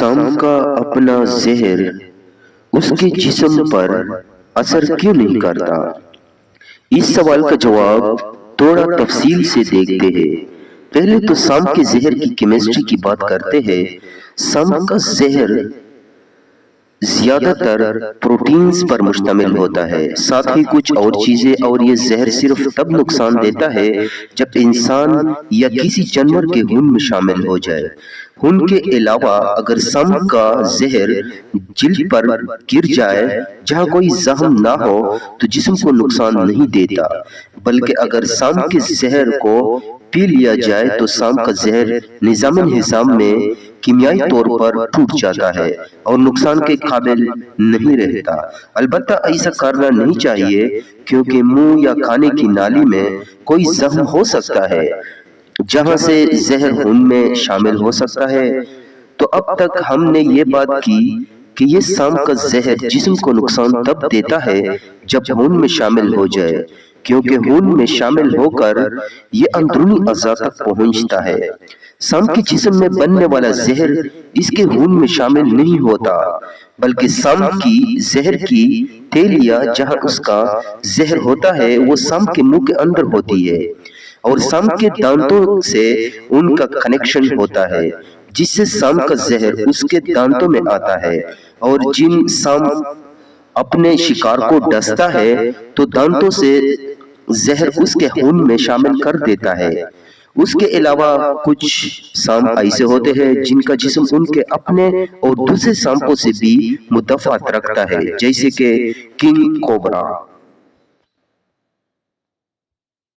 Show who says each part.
Speaker 1: सांप का अपना जहर उसके जिस्म पर असर क्यों नहीं करता? इस सवाल का जवाब थोड़ा तफसील से देखते हैं। पहले तो सांप के जहर की केमिस्ट्री की बात करते हैं। सांप का जहर ज्यादातर प्रोटीन्स पर मुश्तमिल होता है, साथ ही कुछ और चीजें, और ये जहर सिर्फ तब नुकसान देता है जब इंसान या किसी जानवर के खून में शामिल हो जाए। खून के अलावा अगर सांप का जहर जिल्द पर गिर जाए जहाँ कोई जख्म ना हो तो जिस्म को नुकसान नहीं देता, बल्कि अगर सांप के जहर को पी लिया जाए तो सांप का जहर निजाम हिसाब में कीमियाई तौर पर टूट जाता है और नुकसान के काबिल नहीं रहता। अलबत्ता ऐसा करना नहीं चाहिए क्योंकि मुंह या खाने की नाली में कोई जख्म हो सकता है जहां से जहर खून में शामिल हो सकता है। तो अब तक हमने ये बात की कि ये सांप का जहर जिस्म को नुकसान तब देता है जब खून में शामिल हो जाए, क्योंकि खून में शामिल होकर ये अंदरूनी अज़ा तक पहुंचता है। सांप के जिस्म में बनने वाला जहर इसके खून में शामिल नहीं होता, बल्कि सांप की जहर की थैलियां जहां उसका जहर होता है वो सांप के मुंह के अंदर होती है और सांप के दांतों से उनका कनेक्शन होता है, जिससे सांप का जहर उसके दांतों में आता है। और जिन सांप अपने शिकार को डसता है तो दांतों से जहर उसके खून में शामिल कर देता है। उसके अलावा कुछ सांप ऐसे होते हैं जिनका जिस्म उनके अपने और दूसरे सांपों से भी मुतफ़ात रखता है, जैसे कि किंग कोबरा।